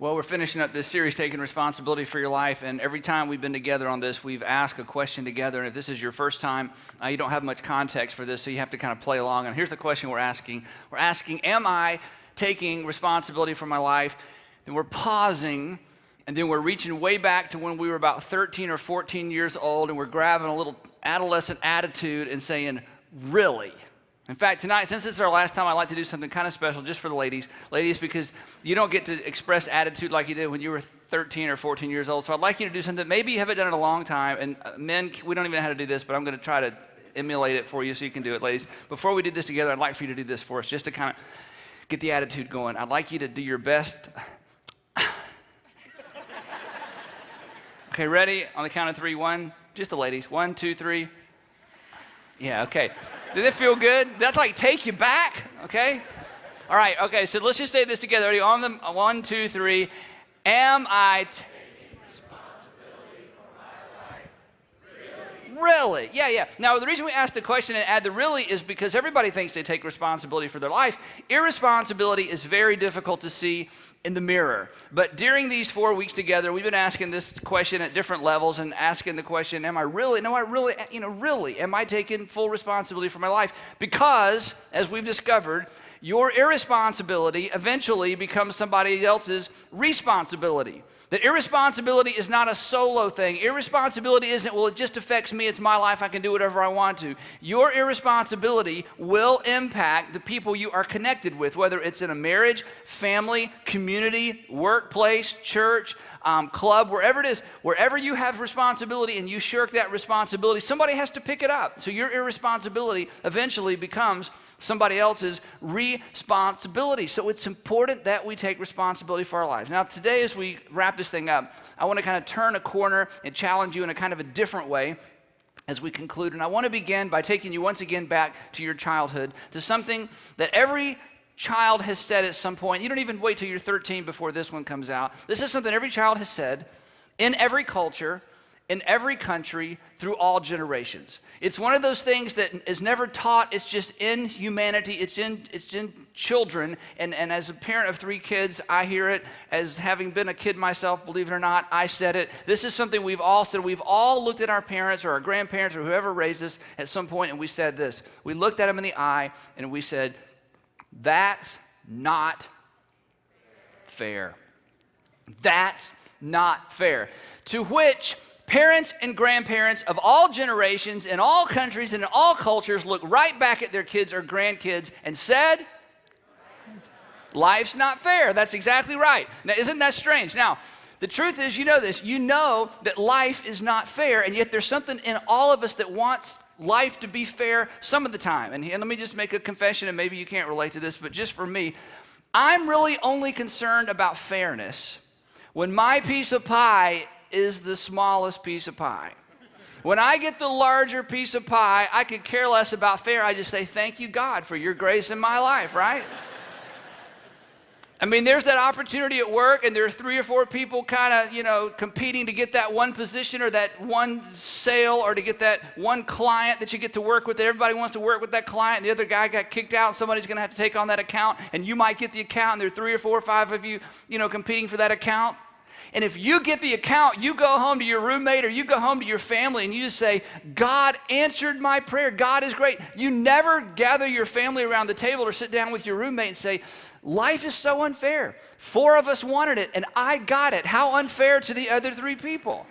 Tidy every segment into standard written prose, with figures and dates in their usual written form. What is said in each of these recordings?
Well, we're finishing up this series, Taking Responsibility for Your Life, and every time we've been together on this, we've asked a question together, and if this is your first time, you don't have much context for this, so you have to kind of play along, and here's the question we're asking. We're asking, am I taking responsibility for my life? And we're pausing, and then we're reaching way back to when we were about 13 or 14 years old, and we're grabbing a little adolescent attitude and saying, really? In fact, tonight, since this is our last time, I'd like to do something kind of special just for the ladies, because you don't get to express attitude like you did when you were 13 or 14 years old. So I'd like you to do something, maybe you haven't done it in a long time, and men, we don't even know how to do this, but I'm going to try to emulate it for you so you can do it, ladies. Before we do this together, I'd like for you to do this for us, just to kind of get the attitude going. I'd like you to do your best. Okay, ready? On the count of three. One, just the ladies. 1, 2, 3. Yeah, okay. Did it feel good? That's like take you back, okay? All right, okay, so let's just say this together. Ready? On the 1, 2, 3. Am I taking responsibility for my life? Really? Yeah. Now, the reason we ask the question and add the really is because everybody thinks they take responsibility for their life. Irresponsibility is very difficult to see in the mirror. But during these 4 weeks together, we've been asking this question at different levels and asking the question, am I really, am I taking full responsibility for my life? Because, as we've discovered, your irresponsibility eventually becomes somebody else's responsibility. That irresponsibility is not a solo thing. Irresponsibility isn't, well, it just affects me, it's my life, I can do whatever I want to. Your irresponsibility will impact the people you are connected with, whether it's in a marriage, family, community, workplace, church, club, wherever it is. Wherever you have responsibility and you shirk that responsibility, somebody has to pick it up. So your irresponsibility eventually becomes somebody else's responsibility. So it's important that we take responsibility for our lives. Now, today, as we wrap this thing up, I want to kind of turn a corner and challenge you in a kind of a different way as we conclude. And I want to begin by taking you once again back to your childhood, to something that every child has said at some point. You don't even wait till you're 13 before this one comes out. This is something every child has said in every culture, in every country, through all generations. It's one of those things that is never taught. It's just in humanity. It's in children. And as a parent of 3 kids, I hear it. As having been a kid myself, believe it or not, I said it. This is something we've all said. We've all looked at our parents or our grandparents or whoever raised us at some point, and we said this. We looked at them in the eye, and we said, that's not fair. That's not fair. To which parents and grandparents of all generations, in all countries, and in all cultures look right back at their kids or grandkids and said, life's not fair. That's exactly right. Now, isn't that strange? Now, the truth is, you know this. You know that life is not fair, and yet there's something in all of us that wants life to be fair some of the time. And let me just make a confession, and maybe you can't relate to this, but just for me, I'm really only concerned about fairness when my piece of pie is the smallest piece of pie. When I get the larger piece of pie, I could care less about fair. I just say, thank you, God, for your grace in my life, right? I mean, there's that opportunity at work, and there are 3 or 4 people kind of, competing to get that one position or that one sale or to get that one client that you get to work with. Everybody wants to work with that client, and the other guy got kicked out, and somebody's going to have to take on that account, and you might get the account, and there are 3 or 4 or 5 of you, competing for that account. And if you get the account, you go home to your roommate or you go home to your family and you just say, God answered my prayer. God is great. You never gather your family around the table or sit down with your roommate and say, life is so unfair. 4 of us wanted it and I got it. How unfair to the other 3 people.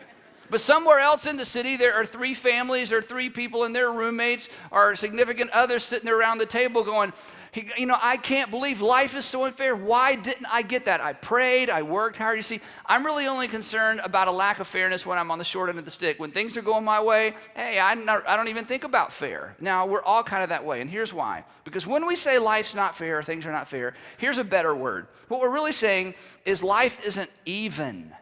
But somewhere else in the city, there are 3 families or 3 people and their roommates or significant others sitting around the table going, I can't believe life is so unfair. Why didn't I get that? I prayed, I worked hard. You see, I'm really only concerned about a lack of fairness when I'm on the short end of the stick. When things are going my way, hey, I don't even think about fair. Now, we're all kind of that way, and here's why. Because when we say life's not fair, things are not fair, here's a better word. What we're really saying is life isn't even.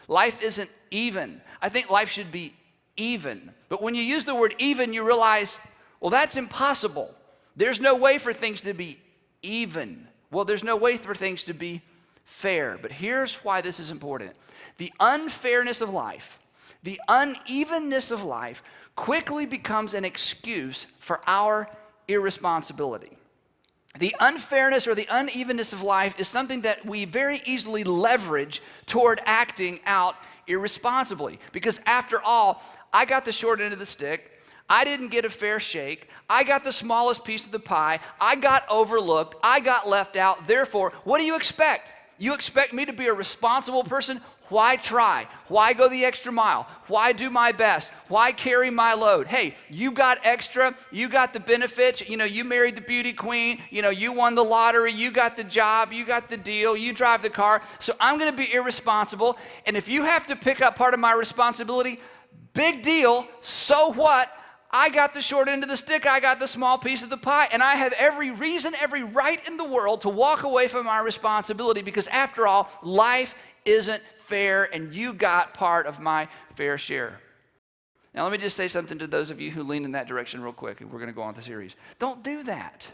Life isn't even. I think life should be even. But when you use the word even, you realize, well, that's impossible. There's no way for things to be even. Well, there's no way for things to be fair. But here's why this is important. The unfairness of life, the unevenness of life quickly becomes an excuse for our irresponsibility. The unfairness or the unevenness of life is something that we very easily leverage toward acting out irresponsibly. Because after all, I got the short end of the stick. I didn't get a fair shake. I got the smallest piece of the pie. I got overlooked. I got left out. Therefore, what do you expect? You expect me to be a responsible person? Why try? Why go the extra mile? Why do my best? Why carry my load? Hey, you got extra. You got the benefits. You married the beauty queen. You won the lottery. You got the job. You got the deal. You drive the car. So I'm going to be irresponsible. And if you have to pick up part of my responsibility, big deal. So what? I got the short end of the stick. I got the small piece of the pie. And I have every reason, every right in the world to walk away from my responsibility because after all, life isn't fair and you got part of my fair share. Now let me just say something to those of you who lean in that direction real quick, and we're going to go on with the series. Don't do that.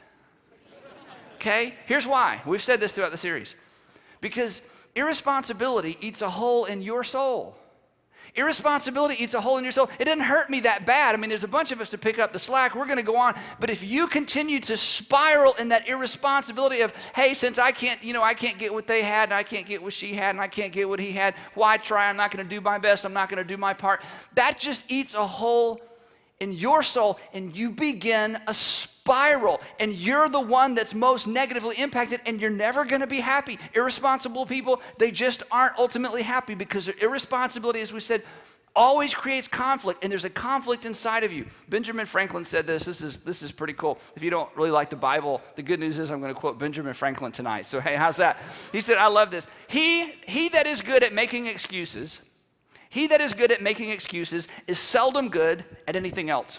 Okay? Here's why. We've said this throughout the series. Because irresponsibility eats a hole in your soul. Irresponsibility eats a hole in your soul. It didn't hurt me that bad. I mean, there's a bunch of us to pick up the slack. We're going to go on. But if you continue to spiral in that irresponsibility of, hey, since I can't get what they had, and I can't get what she had, and I can't get what he had, why try? I'm not going to do my best. I'm not going to do my part. That just eats a hole in your soul, and you begin a spiral, and you're the one that's most negatively impacted, and you're never going to be happy. Irresponsible people, they just aren't ultimately happy because their irresponsibility, as we said, always creates conflict, and there's a conflict inside of you. Benjamin Franklin said this. This is pretty cool. If you don't really like the Bible, the good news is I'm going to quote Benjamin Franklin tonight. So hey, how's that? He said, I love this. He that is good at making excuses, he that is good at making excuses is seldom good at anything else.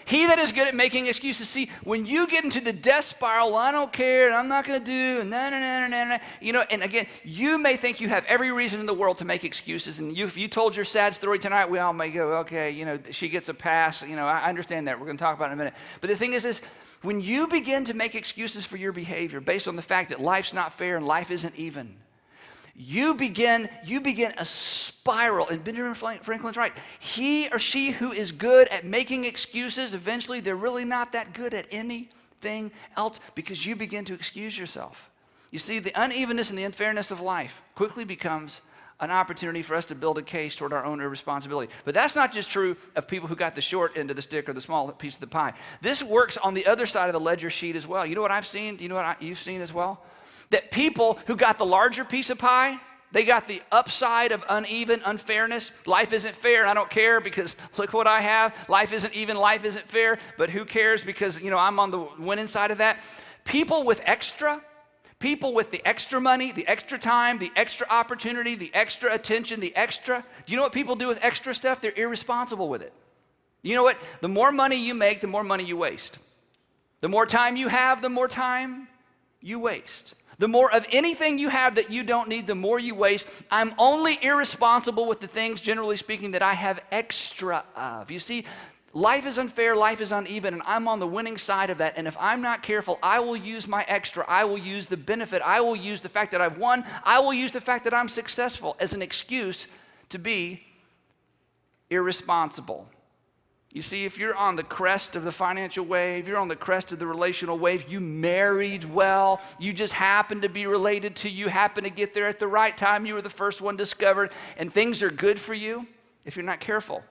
He that is good at making excuses. See, when you get into the death spiral, well, I don't care, and I'm not going to do, and and again, you may think you have every reason in the world to make excuses, and if you told your sad story tonight, we all may go, okay, she gets a pass, I understand that. We're going to talk about it in a minute. But the thing is when you begin to make excuses for your behavior based on the fact that life's not fair and life isn't even, you begin a spiral, and Benjamin Franklin's right. He or she who is good at making excuses, eventually they're really not that good at anything else because you begin to excuse yourself. You see, the unevenness and the unfairness of life quickly becomes an opportunity for us to build a case toward our own irresponsibility. But that's not just true of people who got the short end of the stick or the small piece of the pie. This works on the other side of the ledger sheet as well. You know what I've seen? Do you know what you've seen as well? That people who got the larger piece of pie, they got the upside of uneven, unfairness. Life isn't fair, and I don't care because look what I have. Life isn't even, life isn't fair, but who cares because, I'm on the winning side of that. People with the extra money, the extra time, the extra opportunity, the extra attention, do you know what people do with extra stuff? They're irresponsible with it. You know what? The more money you make, the more money you waste. The more time you have, the more time you waste. The more of anything you have that you don't need, the more you waste. I'm only irresponsible with the things, generally speaking, that I have extra of. You see, life is unfair, life is uneven, and I'm on the winning side of that. And if I'm not careful, I will use my extra. I will use the benefit. I will use the fact that I've won. I will use the fact that I'm successful as an excuse to be irresponsible. You see, if you're on the crest of the financial wave, you're on the crest of the relational wave, you married well, you just happen to be related to, you happen to get there at the right time, you were the first one discovered, and things are good for you, if you're not careful.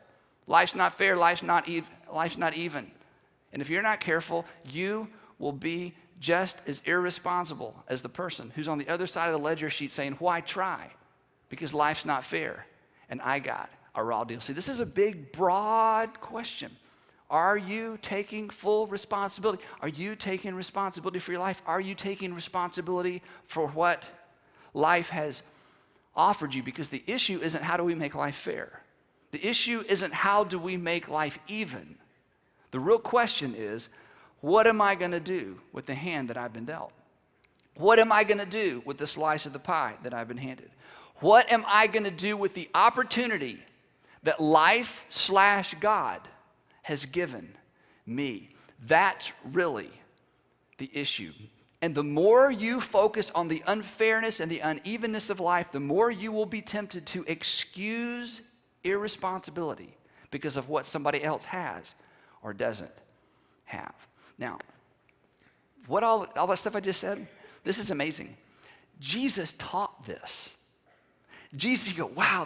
Life's not fair, life's not even. And if you're not careful, you will be just as irresponsible as the person who's on the other side of the ledger sheet saying, why try? Because life's not fair, and I got a raw deal. See, this is a big, broad question. Are you taking full responsibility? Are you taking responsibility for your life? Are you taking responsibility for what life has offered you? Because the issue isn't how do we make life fair. The issue isn't how do we make life even. The real question is, what am I going to do with the hand that I've been dealt? What am I going to do with the slice of the pie that I've been handed? What am I going to do with the opportunity that life/God has given me? That's really the issue. And the more you focus on the unfairness and the unevenness of life, the more you will be tempted to excuse irresponsibility because of what somebody else has or doesn't have. Now, what all that stuff I just said? This is amazing. Jesus taught this. Jesus, you go, wow,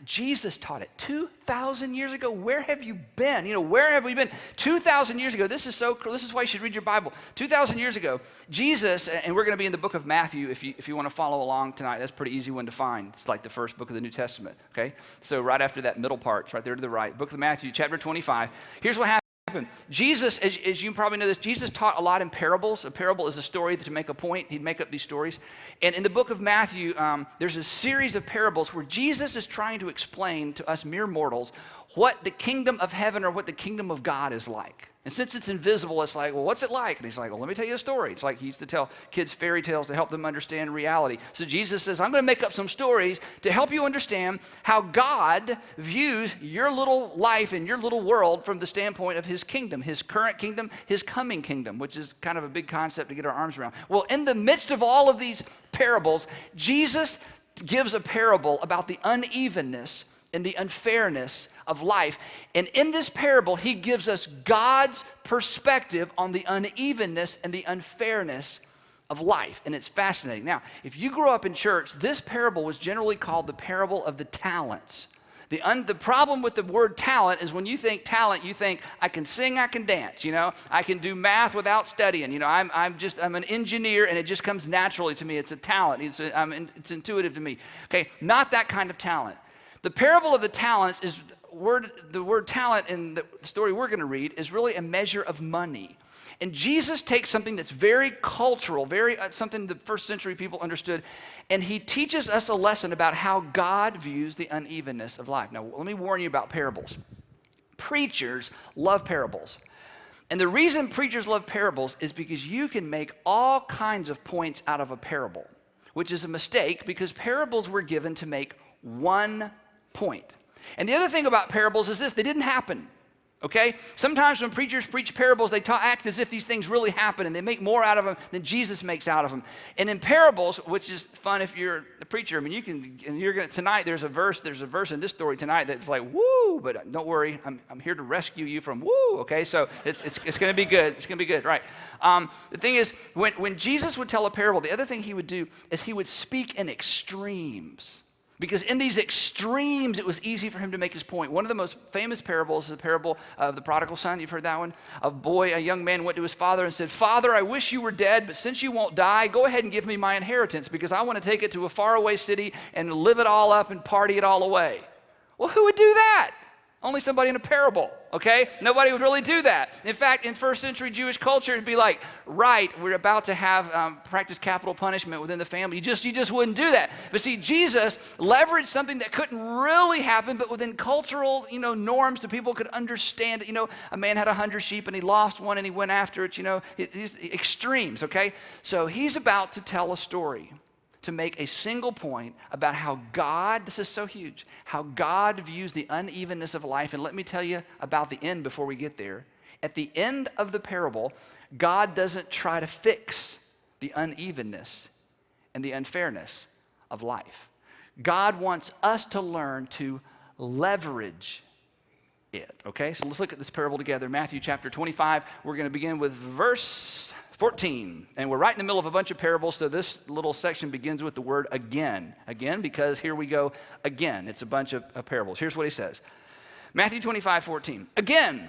Jesus taught it 2,000 years ago. Where have you been? Where have we been? 2,000 years ago, this is so cool. This is why you should read your Bible. 2,000 years ago, Jesus, and we're going to be in the book of Matthew if you want to follow along tonight. That's a pretty easy one to find. It's like the first book of the New Testament, okay? So right after that middle part, it's right there to the right. Book of Matthew, chapter 25. Here's what happened. Jesus, as you probably know this, Jesus taught a lot in parables. A parable is a story to make a point. He'd make up these stories. And in the book of Matthew, there's a series of parables where Jesus is trying to explain to us mere mortals what the kingdom of heaven or what the kingdom of God is like. And since it's invisible, it's like, well, what's it like? And he's like, well, let me tell you a story. It's like he used to tell kids fairy tales to help them understand reality. So Jesus says, I'm going to make up some stories to help you understand how God views your little life and your little world from the standpoint of his kingdom, his current kingdom, his coming kingdom, which is kind of a big concept to get our arms around. Well, in the midst of all of these parables, Jesus gives a parable about the unevenness and the unfairness of life. And in this parable, he gives us God's perspective on the unevenness and the unfairness of life. And it's fascinating. Now, if you grew up in church, this parable was generally called the parable of the talents. The problem with the word talent is when you think talent, you think, I can sing, I can dance, I can do math without studying, I'm an engineer and it just comes naturally to me. It's a talent, it's intuitive to me. Okay, not that kind of talent. The parable of the talents is, the word talent in the story we're going to read is really a measure of money. And Jesus takes something that's very cultural, very something the first century people understood, and he teaches us a lesson about how God views the unevenness of life. Now, let me warn you about parables. Preachers love parables. And the reason preachers love parables is because you can make all kinds of points out of a parable, which is a mistake because parables were given to make one point. And the other thing about parables is this: they didn't happen. Okay? Sometimes when preachers preach parables, they act as if these things really happen, and they make more out of them than Jesus makes out of them. And in parables, which is fun if you're a preacher, I mean, tonight there's a verse in this story tonight that's like, woo, but don't worry, I'm here to rescue you from woo, okay? So it's going to be good. It's going to be good, right? The thing is, when Jesus would tell a parable, the other thing he would do is he would speak in extremes. Because in these extremes, it was easy for him to make his point. One of the most famous parables is the parable of the prodigal son. You've heard that one? A young man went to his father and said, Father, I wish you were dead, but since you won't die, go ahead and give me my inheritance because I want to take it to a faraway city and live it all up and party it all away. Well, who would do that? Only somebody in a parable, okay? Nobody would really do that. In fact, in first century Jewish culture, it'd be like, right, we're about to have practice capital punishment within the family. You just wouldn't do that. But see, Jesus leveraged something that couldn't really happen, but within cultural, norms that people could understand. A man had 100 sheep and he lost one and he went after it. These extremes, okay? So he's about to tell a story to make a single point about how God, this is so huge, how God views the unevenness of life. And let me tell you about the end before we get there. At the end of the parable, God doesn't try to fix the unevenness and the unfairness of life. God wants us to learn to leverage it, okay? So let's look at this parable together. Matthew chapter 25, we're going to begin with verse 14, and we're right in the middle of a bunch of parables, so this little section begins with the word again. Again, because here we go again. It's a bunch of parables. Here's what he says. Matthew 25:14. Again,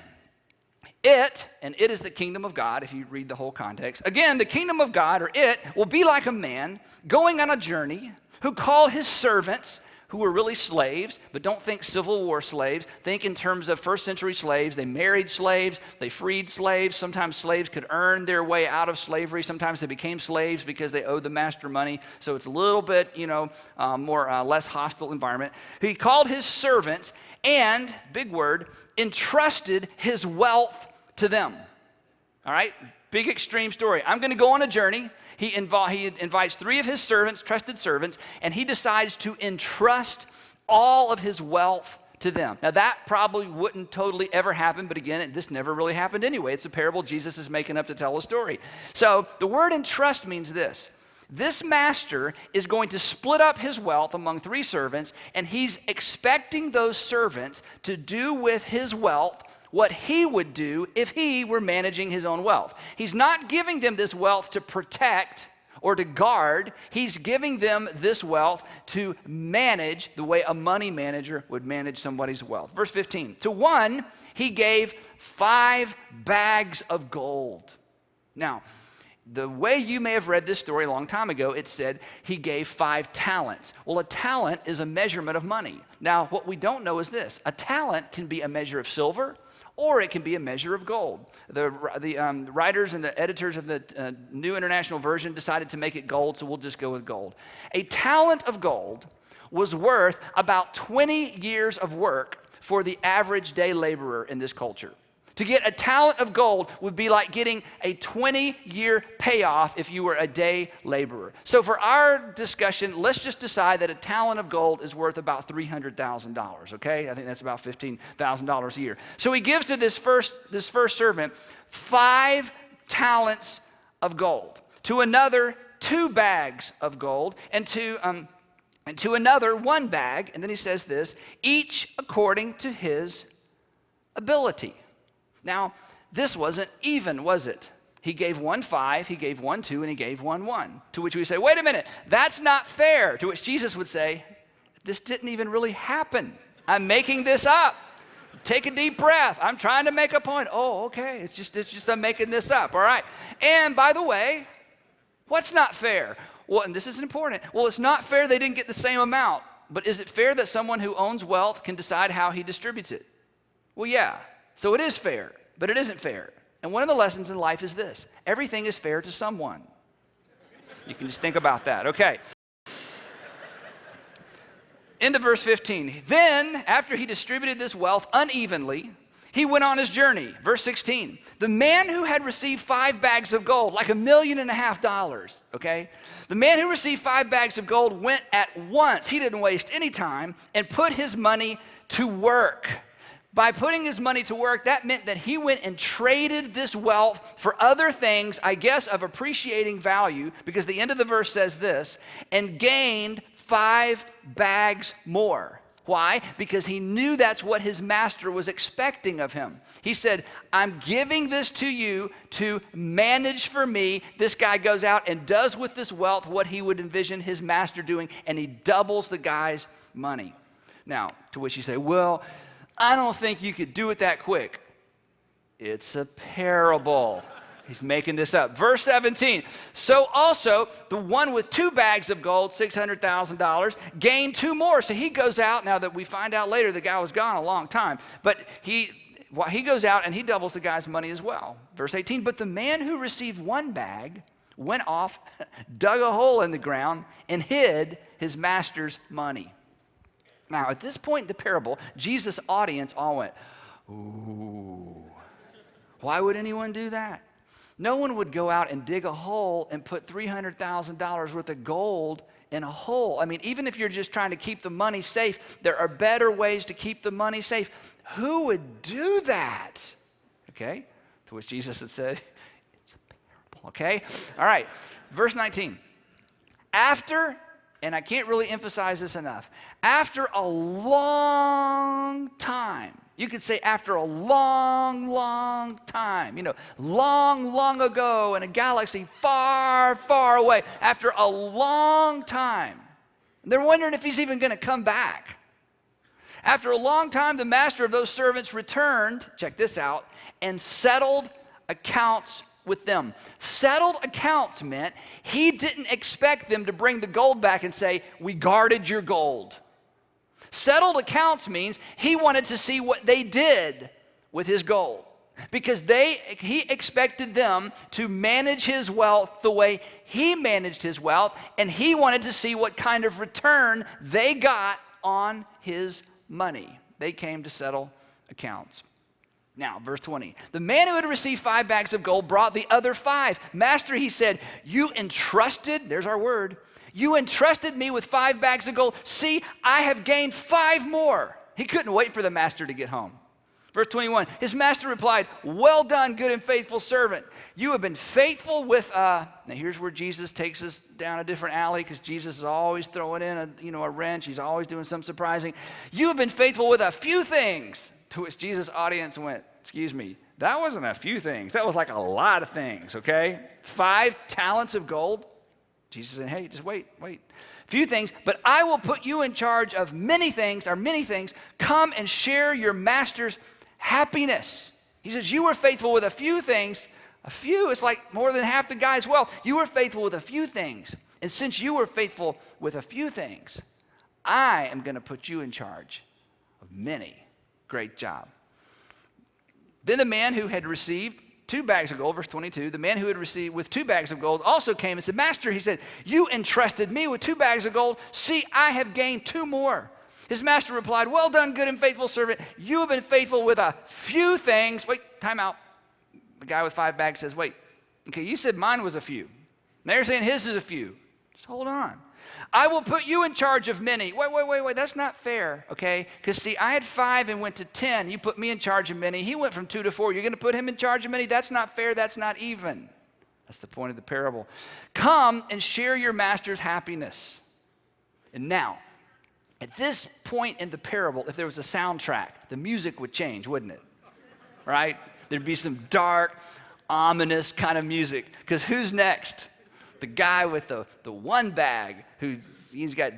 it is the kingdom of God, if you read the whole context. Again, the kingdom of God, or it, will be like a man going on a journey who called his servants, who were really slaves, but don't think Civil War slaves. Think in terms of first century slaves. They married slaves, they freed slaves. Sometimes slaves could earn their way out of slavery. Sometimes they became slaves because they owed the master money. So it's a little bit, less hostile environment. He called his servants and, big word, entrusted his wealth to them. All right? Big extreme story. I'm going to go on a journey. He invites 3 of his servants, trusted servants, and he decides to entrust all of his wealth to them. Now, that probably wouldn't totally ever happen, but again, this never really happened anyway. It's a parable Jesus is making up to tell a story. So the word entrust means this. This master is going to split up his wealth among 3 servants, and he's expecting those servants to do with his wealth what he would do if he were managing his own wealth. He's not giving them this wealth to protect or to guard. He's giving them this wealth to manage the way a money manager would manage somebody's wealth. Verse 15, to one, he gave 5 bags of gold. Now, the way you may have read this story a long time ago, it said he gave 5 talents. Well, a talent is a measurement of money. Now, what we don't know is this. A talent can be a measure of silver, or it can be a measure of gold. The writers and the editors of the New International Version decided to make it gold, so we'll just go with gold. A talent of gold was worth about 20 years of work for the average day laborer in this culture. To get a talent of gold would be like getting a 20-year payoff if you were a day laborer. So for our discussion, let's just decide that a talent of gold is worth about $300,000, okay? I think that's about $15,000 a year. So he gives to this first servant 5 talents of gold, to another 2 bags of gold, and to another 1 bag, and then he says this, each according to his ability. Now, this wasn't even, was it? He gave 1 5, he gave 1 2, and he gave 1 1. To which we say, wait a minute, that's not fair. To which Jesus would say, this didn't even really happen. I'm making this up. Take a deep breath. I'm trying to make a point. Oh, okay, it's just I'm making this up, all right? And by the way, what's not fair? Well, and this is important. Well, it's not fair they didn't get the same amount, but is it fair that someone who owns wealth can decide how he distributes it? Well, yeah. So it is fair, but it isn't fair. And one of the lessons in life is this. Everything is fair to someone. You can just think about that. Okay. Into verse 15. Then, after he distributed this wealth unevenly, he went on his journey. Verse 16. The man who had received 5 bags of gold, like $1.5 million, okay? The man who received 5 bags of gold went at once. He didn't waste any time and put his money to work. By putting his money to work, that meant that he went and traded this wealth for other things, I guess, of appreciating value, because the end of the verse says this, and gained 5 bags more. Why? Because he knew that's what his master was expecting of him. He said, I'm giving this to you to manage for me. This guy goes out and does with this wealth what he would envision his master doing, and he doubles the guy's money. Now, to which you say, well, I don't think you could do it that quick. It's a parable. He's making this up. Verse 17. So also the one with 2 bags of gold, $600,000, gained 2 more. So he goes out. Now that we find out later, the guy was gone a long time. But he goes out and he doubles the guy's money as well. Verse 18. But the man who received 1 bag went off, dug a hole in the ground, and hid his master's money. Now, at this point in the parable, Jesus' audience all went, ooh, why would anyone do that? No one would go out and dig a hole and put $300,000 worth of gold in a hole. I mean, even if you're just trying to keep the money safe, there are better ways to keep the money safe. Who would do that? Okay, to which Jesus had said, it's a parable, okay? All right, verse 19. After, and I can't really emphasize this enough, after a long time, you could say after a long, long time, long, long ago in a galaxy far, far away, after a long time, they're wondering if he's even going to come back. After a long time, the master of those servants returned, check this out, and settled accounts with them. Settled accounts meant he didn't expect them to bring the gold back and say, we guarded your gold. Settled accounts means he wanted to see what they did with his gold, because he expected them to manage his wealth the way he managed his wealth, and he wanted to see what kind of return they got on his money. They came to settle accounts. Now, verse 20, the man who had received 5 bags of gold brought the other 5. Master, he said, you entrusted, there's our word, you entrusted me with 5 bags of gold. See, I have gained 5 more. He couldn't wait for the master to get home. Verse 21, his master replied, well done, good and faithful servant. You have been faithful with, now here's where Jesus takes us down a different alley, because Jesus is always throwing in a wrench. He's always doing something surprising. You have been faithful with a few things. To which Jesus' audience went, excuse me, that wasn't a few things. That was like a lot of things, okay? 5 talents of gold. Jesus said, hey, just wait. Few things, but I will put you in charge of many things. Come and share your master's happiness. He says, you were faithful with a few things. A few is like more than half the guy's wealth. You were faithful with a few things. And since you were faithful with a few things, I am going to put you in charge of many. Great job. Then the man who had received 2 bags of gold, verse 22, the man who had received with 2 bags of gold also came and said, Master, he said, you entrusted me with 2 bags of gold. See, I have gained 2 more. His master replied, well done, good and faithful servant. You have been faithful with a few things. Wait, time out. The guy with 5 bags says, wait, okay, you said mine was a few. Now you're saying his is a few. Just hold on. I will put you in charge of many. Wait, that's not fair, okay? Because see, I had 5 and went to 10. You put me in charge of many. He went from 2 to 4. You're going to put him in charge of many? That's not fair. That's not even. That's the point of the parable. Come and share your master's happiness. And now, at this point in the parable, if there was a soundtrack, the music would change, wouldn't it? Right? There'd be some dark, ominous kind of music. Because who's next? The guy with the 1 bag he's got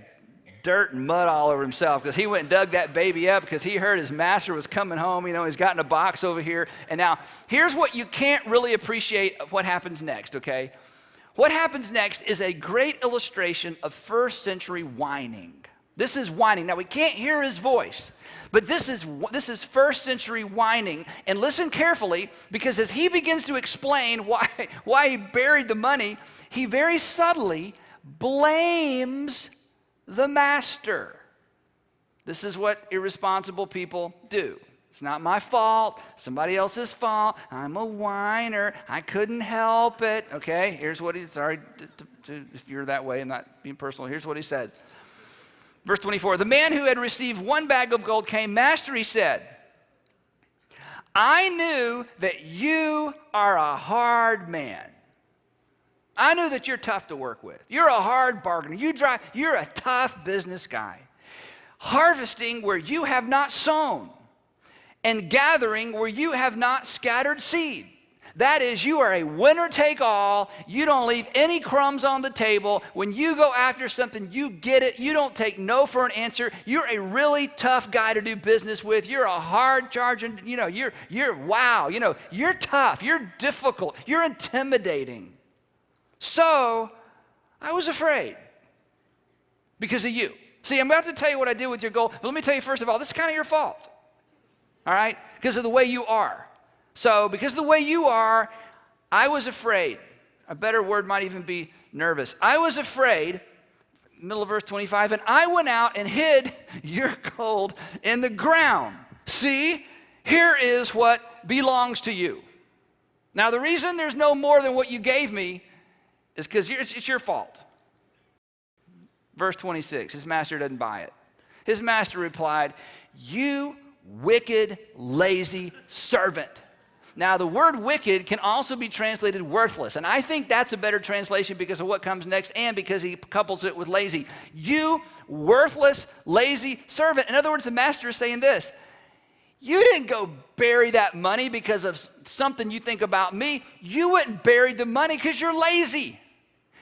dirt and mud all over himself because he went and dug that baby up because he heard his master was coming home. He's got in a box over here. And now, here's what you can't really appreciate of what happens next, okay? What happens next is a great illustration of first century whining. This is whining. Now, we can't hear his voice, but this is first century whining. And listen carefully, because as he begins to explain why he buried the money, he very subtly blames the master. This is what irresponsible people do. It's not my fault, somebody else's fault. I'm a whiner. I couldn't help it. Okay, here's what sorry if you're that way, I'm not being personal. Here's what he said. Verse 24, the man who had received 1 bag of gold came. Master, he said, I knew that you are a hard man. I knew that you're tough to work with. You're a hard bargainer. You're a tough business guy. Harvesting where you have not sown and gathering where you have not scattered seed. That is, you are a winner take all. You don't leave any crumbs on the table. When you go after something, you get it. You don't take no for an answer. You're a really tough guy to do business with. You're a hard charging, you're tough. You're difficult. You're intimidating. So I was afraid because of you. See, I'm about to tell you what I did with your gold, but let me tell you first of all, this is kind of your fault. All right? Because of the way you are. So, because of the way you are, I was afraid. A better word might even be nervous. I was afraid, middle of verse 25, and I went out and hid your gold in the ground. See, here is what belongs to you. Now, the reason there's no more than what you gave me is because it's your fault. Verse 26, his master doesn't buy it. His master replied, you wicked, lazy servant. Now, the word wicked can also be translated worthless, and I think that's a better translation because of what comes next and because he couples it with lazy. You worthless, lazy servant. In other words, the master is saying this. You didn't go bury that money because of something you think about me. You went and buried the money because you're lazy.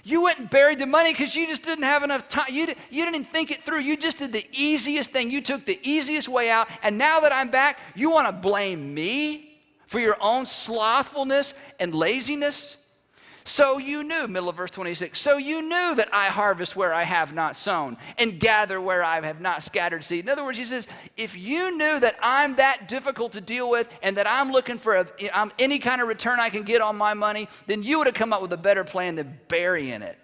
You went and buried the money because you just didn't have enough time. You didn't even think it through. You just did the easiest thing. You took the easiest way out, and now that I'm back, you want to blame me for your own slothfulness and laziness? So you knew, middle of verse 26, so you knew that I harvest where I have not sown and gather where I have not scattered seed. In other words, he says, if you knew that I'm that difficult to deal with and that I'm looking for any kind of return I can get on my money, then you would have come up with a better plan than burying it.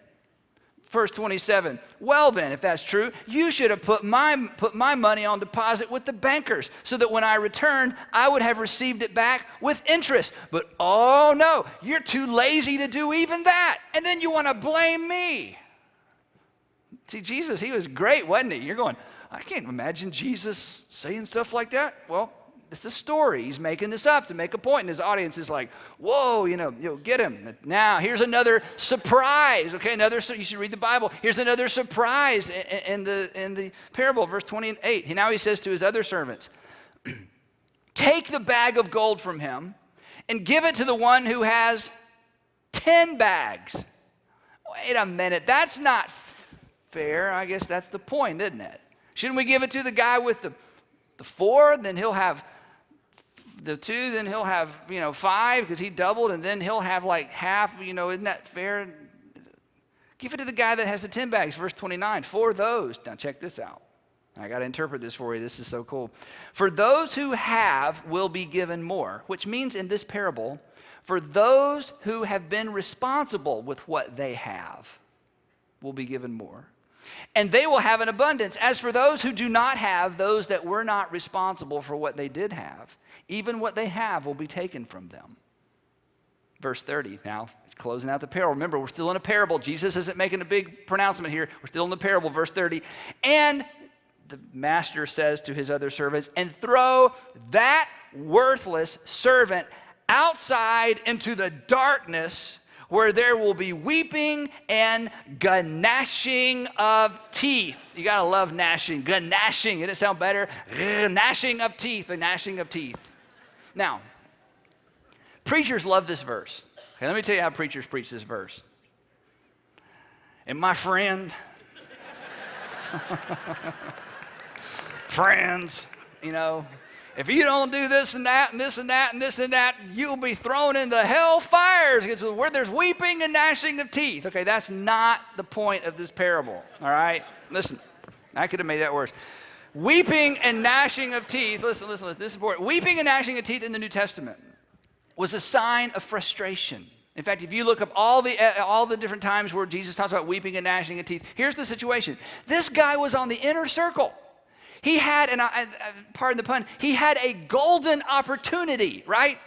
Verse 27, well then, if that's true, you should have put my money on deposit with the bankers so that when I returned, I would have received it back with interest. But oh no, you're too lazy to do even that. And then you want to blame me. See, Jesus, he was great, wasn't he? You're going, I can't imagine Jesus saying stuff like that. Well, it's a story. He's making this up to make a point, and his audience is like, whoa, get him. Now, here's another surprise, okay? You should read the Bible. Here's another surprise in the parable, verse 28. Now he says to his other servants, take the bag of gold from him and give it to the one who has 10 bags. Wait a minute, that's not fair. I guess that's the point, isn't it? Shouldn't we give it to the guy with the 4? Then he'll have the 2, then he'll have, 5 because he doubled, and then he'll have like half, isn't that fair? Give it to the guy that has the 10 bags, verse 29. For those, now check this out. I got to interpret this for you. This is so cool. For those who have will be given more, which means in this parable, for those who have been responsible with what they have will be given more. And they will have an abundance. As for those who do not have, those that were not responsible for what they did have, even what they have will be taken from them. Verse 30, now closing out the parable. Remember, we're still in a parable. Jesus isn't making a big pronouncement here. We're still in the parable, verse 30. And the master says to his other servants, and throw that worthless servant outside into the darkness where there will be weeping and gnashing of teeth. You gotta love gnashing. Gnashing, did it sound better? Gnashing of teeth, the gnashing of teeth. Now, preachers love this verse. Okay, let me tell you how preachers preach this verse. And my friend, friends, if you don't do this and that and this and that and this and that, you'll be thrown into hell fires where there's weeping and gnashing of teeth. Okay, that's not the point of this parable, all right? Listen, I could have made that worse. Weeping and gnashing of teeth, listen, this is important. Weeping and gnashing of teeth in the New Testament was a sign of frustration. In fact, if you look up all the different times where Jesus talks about weeping and gnashing of teeth, here's the situation. This guy was on the inner circle. He had, and pardon the pun, he had a golden opportunity, right?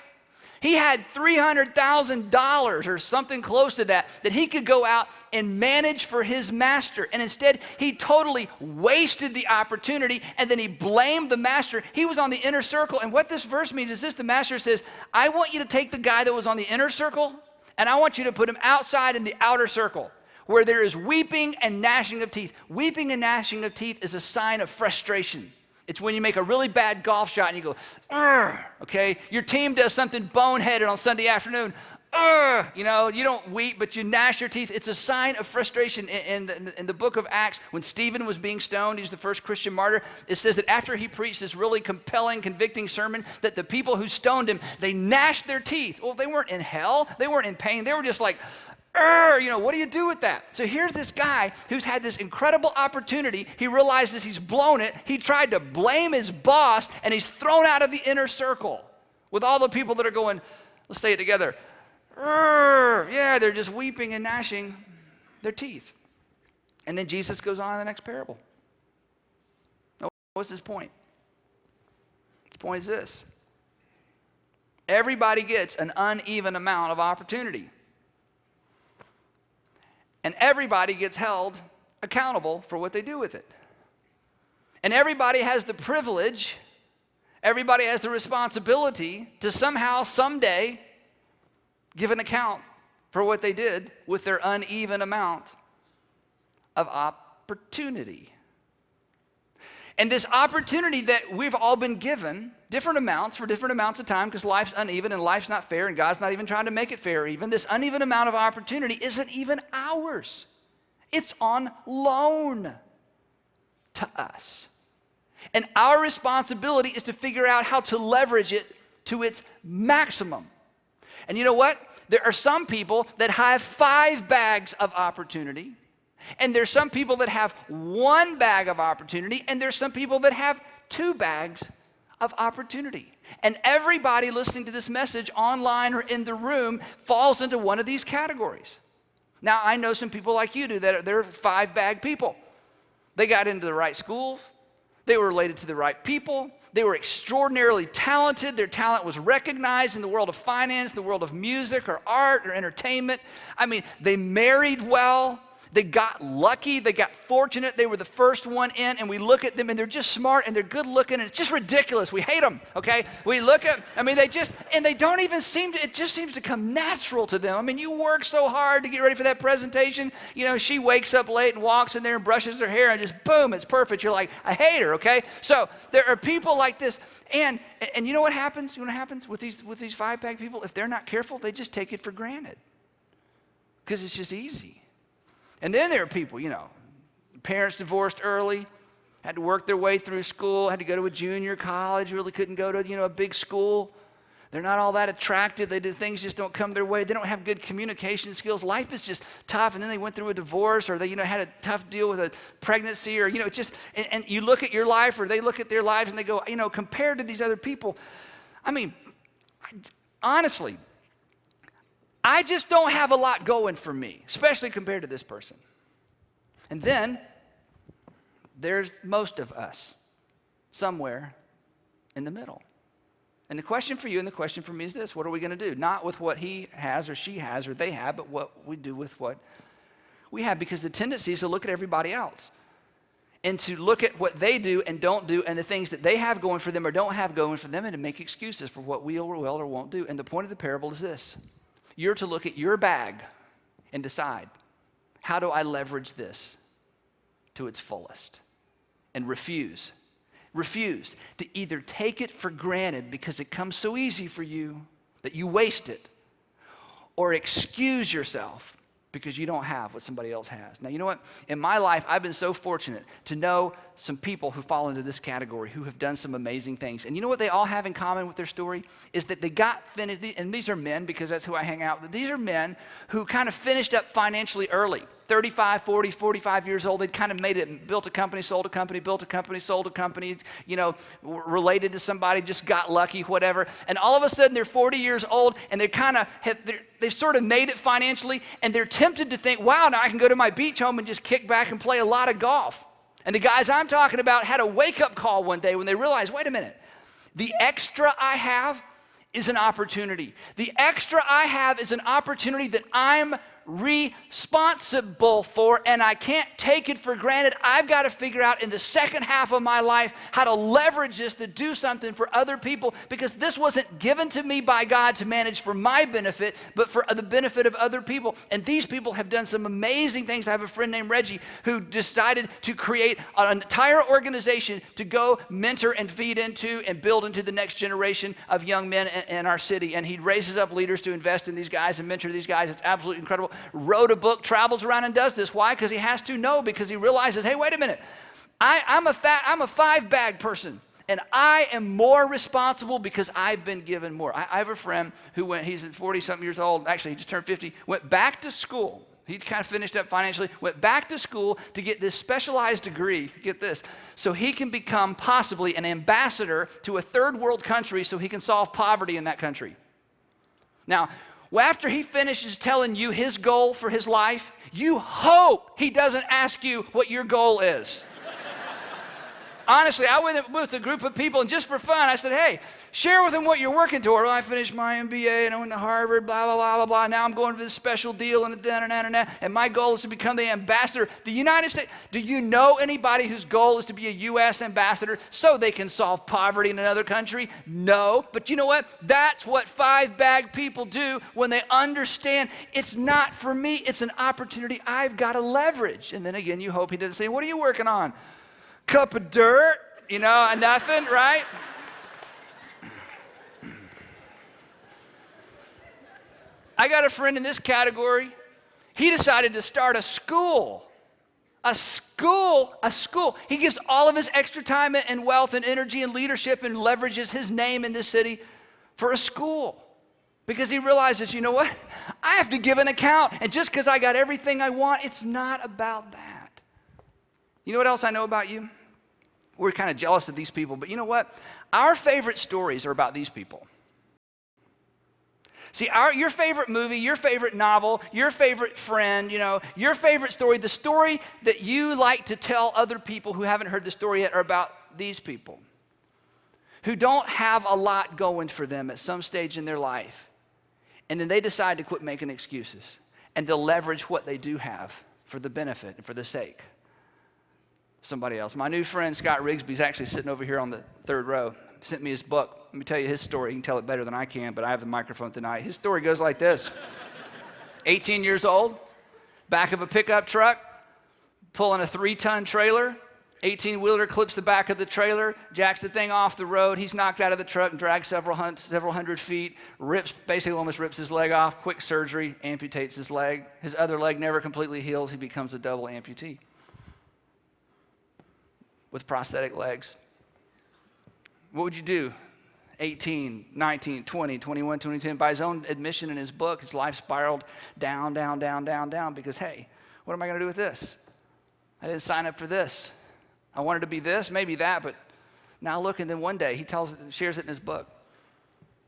He had $300,000 or something close to that he could go out and manage for his master. And instead, he totally wasted the opportunity, and then he blamed the master. He was on the inner circle. And what this verse means is this: the master says, I want you to take the guy that was on the inner circle, and I want you to put him outside in the outer circle, where there is weeping and gnashing of teeth. Weeping and gnashing of teeth is a sign of frustration. It's when you make a really bad golf shot and you go, "Argh," okay? Your team does something boneheaded on Sunday afternoon. "Argh," you don't weep, but you gnash your teeth. It's a sign of frustration. In the book of Acts, when Stephen was being stoned, he was the first Christian martyr, it says that after he preached this really compelling, convicting sermon, that the people who stoned him, they gnashed their teeth. Well, they weren't in hell. They weren't in pain. They were just like, what do you do with that? So here's this guy who's had this incredible opportunity. He realizes he's blown it. He tried to blame his boss, and he's thrown out of the inner circle with all the people that are going, let's say it together. Yeah, they're just weeping and gnashing their teeth. And then Jesus goes on to the next parable. Now, what's his point? His point is this: everybody gets an uneven amount of opportunity. And everybody gets held accountable for what they do with it. And everybody has the privilege, everybody has the responsibility to somehow, someday, give an account for what they did with their uneven amount of opportunity. And this opportunity that we've all been given, different amounts for different amounts of time, because life's uneven and life's not fair, and God's not even trying to make it fair even. This uneven amount of opportunity isn't even ours. It's on loan to us. And our responsibility is to figure out how to leverage it to its maximum. And you know what? There are some people that have 5 bags of opportunity, and there's some people that have 1 bag of opportunity, and there's some people that have 2 bags of opportunity. And everybody listening to this message online or in the room falls into one of these categories. Now, I know some people like you do that they're 5-bag people. They got into the right schools. They were related to the right people. They were extraordinarily talented. Their talent was recognized in the world of finance, the world of music or art or entertainment. I mean, they married well. They got lucky, they got fortunate, they were the first one in, and we look at them and they're just smart and they're good looking and it's just ridiculous. We hate them, okay? We look at, they don't even seem to, it just seems to come natural to them. I mean, you work so hard to get ready for that presentation. You know, she wakes up late and walks in there and brushes her hair and just boom, it's perfect. You're like, I hate her, okay? So there are people like this, and you know what happens? You know what happens with these five-pack people? If they're not careful, they just take it for granted because it's just easy. And then there are people, you know, parents divorced early, had to work their way through school, had to go to a junior college, really couldn't go to, you know, a big school. They're not all that attractive. Things just don't come their way. They don't have good communication skills. Life is just tough. And then they went through a divorce, or they, you know, had a tough deal with a pregnancy, or, you know, just, and you look at your life, or they look at their lives and they go, you know, compared to these other people, I mean, honestly, I just don't have a lot going for me, especially compared to this person. And then there's most of us somewhere in the middle. And the question for you and the question for me is this: what are we going to do? Not with what he has or she has or they have, but what we do with what we have. Because the tendency is to look at everybody else and to look at what they do and don't do and the things that they have going for them or don't have going for them, and to make excuses for what we will or won't do. And the point of the parable is this: you're to look at your bag and decide, how do I leverage this to its fullest? And refuse to either take it for granted because it comes so easy for you that you waste it, or excuse yourself because you don't have what somebody else has. Now, you know what? In my life, I've been so fortunate to know some people who fall into this category, who have done some amazing things. And you know what they all have in common with their story? Is that they got finished, and these are men because that's who I hang out with. These are men who kind of finished up financially early. 35, 40, 45 years old, they'd kind of made it, built a company, sold a company, built a company, sold a company, you know, related to somebody, just got lucky, whatever. And all of a sudden they're 40 years old and they've sort of made it financially, and they're tempted to think, wow, now I can go to my beach home and just kick back and play a lot of golf. And the guys I'm talking about had a wake-up call one day when they realized, wait a minute, the extra I have is an opportunity. The extra I have is an opportunity that I'm responsible for, and I can't take it for granted. I've got to figure out in the second half of my life how to leverage this to do something for other people, because this wasn't given to me by God to manage for my benefit, but for the benefit of other people. And these people have done some amazing things. I have a friend named Reggie who decided to create an entire organization to go mentor and feed into and build into the next generation of young men in our city. And he raises up leaders to invest in these guys and mentor these guys. It's absolutely incredible. Wrote a book, travels around and does this. Why? Because he has to know, because he realizes, hey, wait a minute. I'm a five-bag person, and I am more responsible because I've been given more. I have a friend who he's 40-something years old. Actually, he just turned 50, went back to school. He kind of finished up financially, went back to school to get this specialized degree, get this, so he can become possibly an ambassador to a third world country so he can solve poverty in that country. Now, well, after he finishes telling you his goal for his life, you hope he doesn't ask you what your goal is. Honestly, I went with a group of people, and just for fun, I said, hey, share with them what you're working toward. Oh, I finished my MBA, and I went to Harvard, blah, blah, blah, blah, blah. Now I'm going to this special deal, and that, and my goal is to become the ambassador. The United States, do you know anybody whose goal is to be a U.S. ambassador so they can solve poverty in another country? No, but you know what? That's what five-bag people do when they understand it's not for me, it's an opportunity I've got to leverage. And then again, you hope he doesn't say, what are you working on? Cup of dirt, you know, nothing, right? I got a friend in this category. He decided to start a school. A school. He gives all of his extra time and wealth and energy and leadership and leverages his name in this city for a school. Because he realizes, you know what? I have to give an account. And just because I got everything I want, it's not about that. You know what else I know about you? We're kind of jealous of these people, but you know what? Our favorite stories are about these people. See, your favorite movie, your favorite novel, your favorite friend, you know, your favorite story, the story that you like to tell other people who haven't heard the story yet are about these people who don't have a lot going for them at some stage in their life. And then they decide to quit making excuses and to leverage what they do have for the benefit and for the sake of somebody else. My new friend, Scott Rigsby, is actually sitting over here on the third row. He sent me his book. Let me tell you his story. He can tell it better than I can, but I have the microphone tonight. His story goes like this. 18 years old, back of a pickup truck, pulling a 3-ton trailer. 18-wheeler clips the back of the trailer, jacks the thing off the road. He's knocked out of the truck and dragged several hundred feet, basically almost rips his leg off, quick surgery, amputates his leg. His other leg never completely heals. He becomes a double amputee with prosthetic legs. What would you do? 18, 19, 20, 21, 22. By his own admission in his book, his life spiraled down, down, down, down, down because, hey, what am I going to do with this? I didn't sign up for this. I wanted to be this, maybe that, but now look, and then one day he shares it in his book.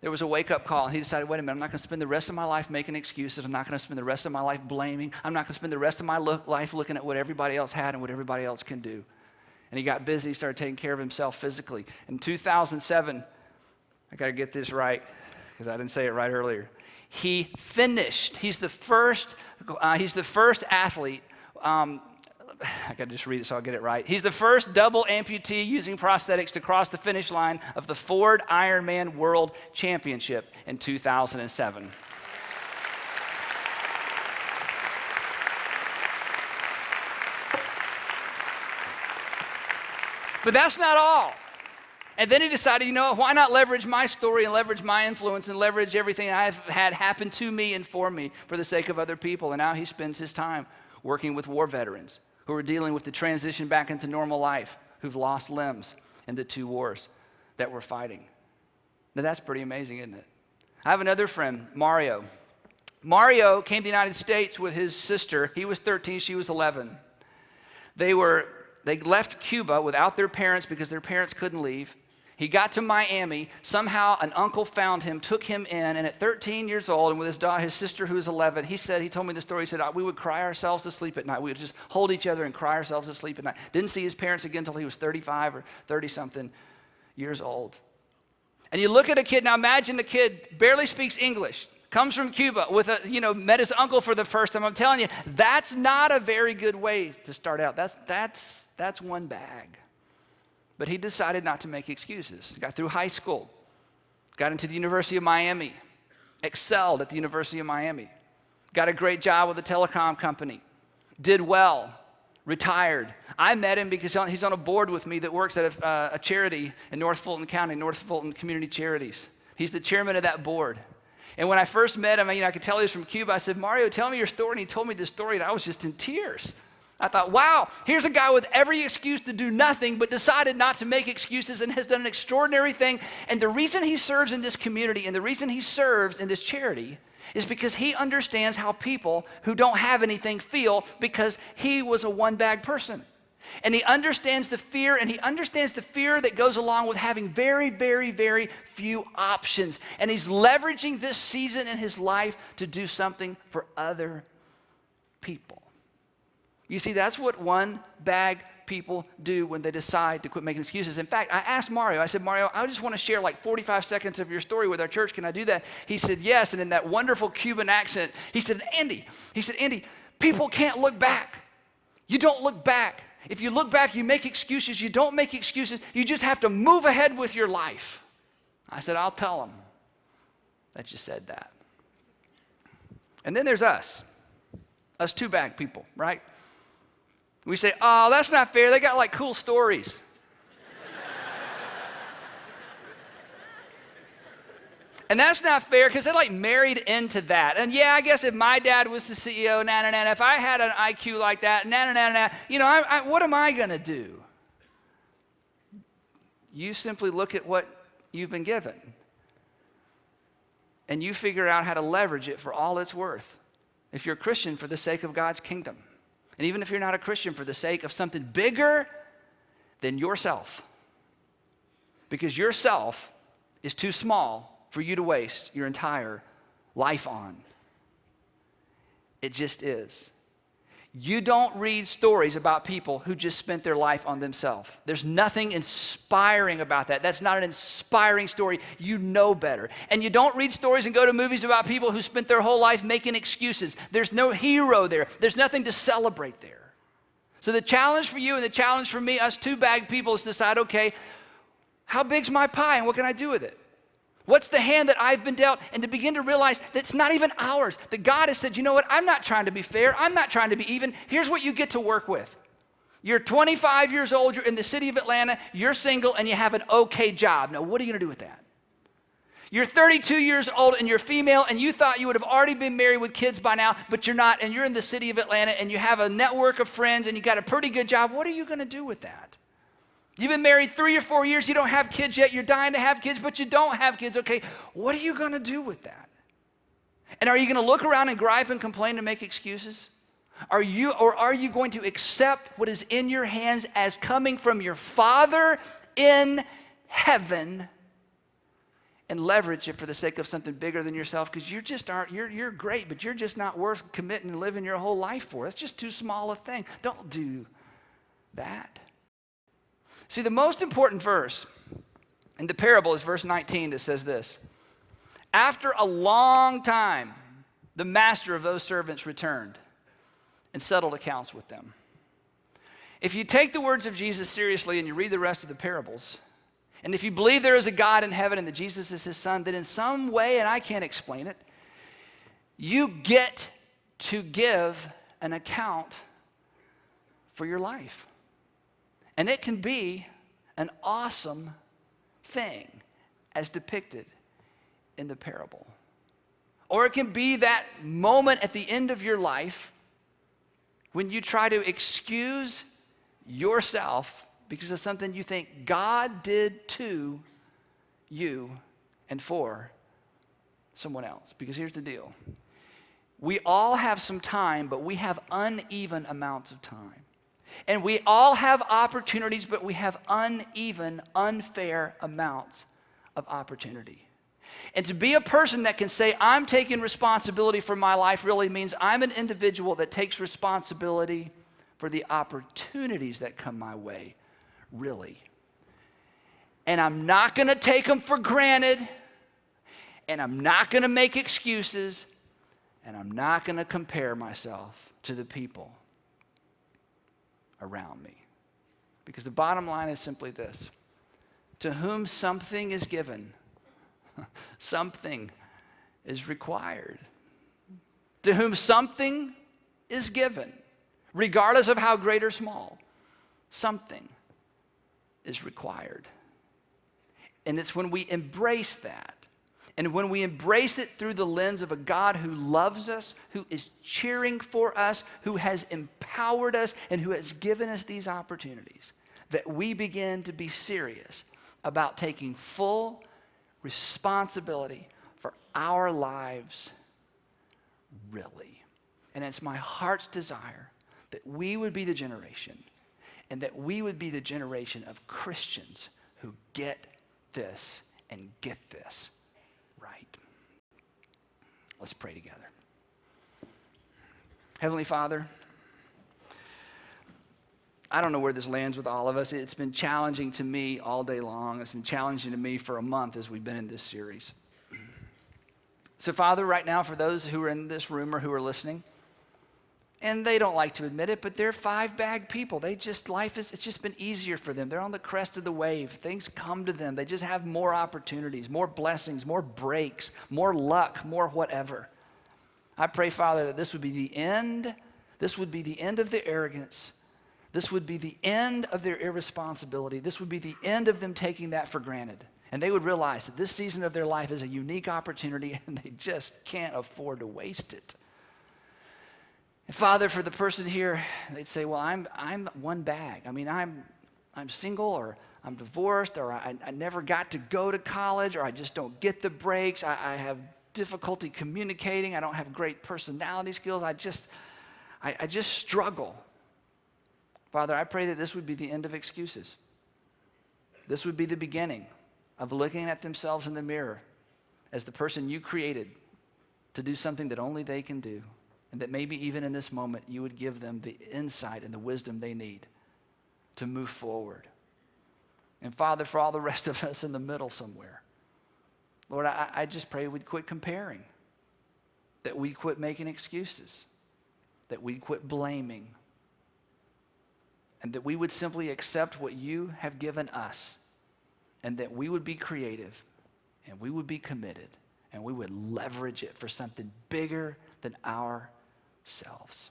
There was a wake-up call, and he decided, wait a minute, I'm not going to spend the rest of my life making excuses. I'm not going to spend the rest of my life blaming. I'm not going to spend the rest of my life looking at what everybody else had and what everybody else can do. And he got busy, started taking care of himself physically. In 2007, I got to get this right because I didn't say it right earlier. He finished. He's the first athlete. I got to just read it so I'll get it right. He's the first double amputee using prosthetics to cross the finish line of the Ford Ironman World Championship in 2007. But that's not all. And then he decided, you know what, why not leverage my story and leverage my influence and leverage everything I've had happen to me and for me for the sake of other people. And now he spends his time working with war veterans who are dealing with the transition back into normal life, who've lost limbs in the 2 wars that we're fighting. Now that's pretty amazing, isn't it? I have another friend, Mario. Mario came to the United States with his sister. He was 13, she was 11. They left Cuba without their parents because their parents couldn't leave. He got to Miami. Somehow an uncle found him, took him in, and at 13 years old, and with his sister who was 11, he told me the story, he said, we would cry ourselves to sleep at night. We would just hold each other and cry ourselves to sleep at night. Didn't see his parents again until he was 35 or 30-something years old. And you look at a kid, now imagine the kid barely speaks English, comes from Cuba, met his uncle for the first time. I'm telling you, that's not a very good way to start out. That's one bag. But he decided not to make excuses. He got through high school, got into the University of Miami, excelled at the University of Miami, got a great job with a telecom company, did well, retired. I met him because he's on a board with me that works at a charity in North Fulton County, North Fulton Community Charities. He's the chairman of that board. And when I first met him, I could tell he was from Cuba. I said, Mario, tell me your story. And he told me this story, and I was just in tears. I thought, wow, here's a guy with every excuse to do nothing, but decided not to make excuses and has done an extraordinary thing. And the reason he serves in this community and the reason he serves in this charity is because he understands how people who don't have anything feel, because he was a one-bag person. And he understands the fear, that goes along with having very, very, very few options. And he's leveraging this season in his life to do something for other people. You see, that's what one-bag people do when they decide to quit making excuses. In fact, I asked Mario, I said, Mario, I just want to share like 45 seconds of your story with our church. Can I do that? He said, yes. And in that wonderful Cuban accent, he said, Andy, people can't look back. You don't look back. If you look back, you make excuses. You don't make excuses. You just have to move ahead with your life. I said, I'll tell them that you said that. And then there's us 2-bag people, right? We say, oh, that's not fair. They got like cool stories. And that's not fair because they're like married into that. And yeah, I guess if my dad was the CEO, if I had an IQ like that, what am I going to do? You simply look at what you've been given. And you figure out how to leverage it for all it's worth. If you're a Christian, for the sake of God's kingdom. And even if you're not a Christian, for the sake of something bigger than yourself. Because yourself is too small for you to waste your entire life on. It just is. You don't read stories about people who just spent their life on themselves. There's nothing inspiring about that. That's not an inspiring story. You know better. And you don't read stories and go to movies about people who spent their whole life making excuses. There's no hero there. There's nothing to celebrate there. So the challenge for you and the challenge for me, us two bag people, is to decide, okay, how big's my pie and what can I do with it? What's the hand that I've been dealt? And to begin to realize that it's not even ours. That God has said, you know what? I'm not trying to be fair. I'm not trying to be even. Here's what you get to work with. You're 25 years old. You're in the city of Atlanta. You're single and you have an okay job. Now, what are you going to do with that? You're 32 years old and you're female and you thought you would have already been married with kids by now, but you're not. And you're in the city of Atlanta and you have a network of friends and you got a pretty good job. What are you going to do with that? You've been married 3 or 4 years, you don't have kids yet, you're dying to have kids, but you don't have kids. Okay, what are you going to do with that? And are you going to look around and gripe and complain and make excuses? Are you going to accept what is in your hands as coming from your Father in heaven and leverage it for the sake of something bigger than yourself? Because you just aren't, you're great, but you're just not worth committing and living your whole life for. That's just too small a thing. Don't do that. See, the most important verse in the parable is verse 19 that says this. After a long time, the master of those servants returned and settled accounts with them. If you take the words of Jesus seriously and you read the rest of the parables, and if you believe there is a God in heaven and that Jesus is his son, then in some way, and I can't explain it, you get to give an account for your life. And it can be an awesome thing as depicted in the parable. Or it can be that moment at the end of your life when you try to excuse yourself because of something you think God did to you and for someone else. Because here's the deal. We all have some time, but we have uneven amounts of time. And we all have opportunities, but we have uneven, unfair amounts of opportunity. And to be a person that can say, I'm taking responsibility for my life really means I'm an individual that takes responsibility for the opportunities that come my way, really. And I'm not going to take them for granted, and I'm not going to make excuses, and I'm not going to compare myself to the people around me. Because the bottom line is simply this. To whom something is given, something is required. To whom something is given, regardless of how great or small, something is required. And it's when we embrace that, and when we embrace it through the lens of a God who loves us, who is cheering for us, who has empowered us, and who has given us these opportunities, that we begin to be serious about taking full responsibility for our lives, really. And it's my heart's desire that we would be the generation, and that we would be the generation of Christians who get this and get this right. Let's pray together. Heavenly Father, I don't know where this lands with all of us. It's been challenging to me all day long. It's been challenging to me for a month as we've been in this series. So Father, right now, for those who are in this room or who are listening, and they don't like to admit it, but they're five-bag people. It's just been easier for them. They're on the crest of the wave. Things come to them. They just have more opportunities, more blessings, more breaks, more luck, more whatever. I pray, Father, that this would be the end. This would be the end of their arrogance. This would be the end of their irresponsibility. This would be the end of them taking that for granted. And they would realize that this season of their life is a unique opportunity and they just can't afford to waste it. And Father, for the person here, they'd say, well, I'm one bag. I mean, I'm single, or I'm divorced, or I never got to go to college, or I just don't get the breaks. I have difficulty communicating. I don't have great personality skills. I just struggle. Father, I pray that this would be the end of excuses. This would be the beginning of looking at themselves in the mirror as the person you created to do something that only they can do. And that maybe even in this moment, you would give them the insight and the wisdom they need to move forward. And Father, for all the rest of us in the middle somewhere, Lord, I just pray we'd quit comparing, that we'd quit making excuses, that we'd quit blaming, and that we would simply accept what you have given us, and that we would be creative, and we would be committed, and we would leverage it for something bigger than ourselves.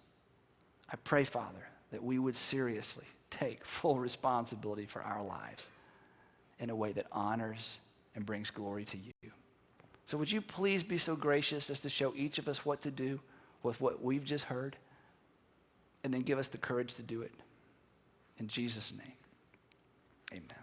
I pray, Father, that we would seriously take full responsibility for our lives in a way that honors and brings glory to you. So would you please be so gracious as to show each of us what to do with what we've just heard, and then give us the courage to do it. In Jesus' name, amen.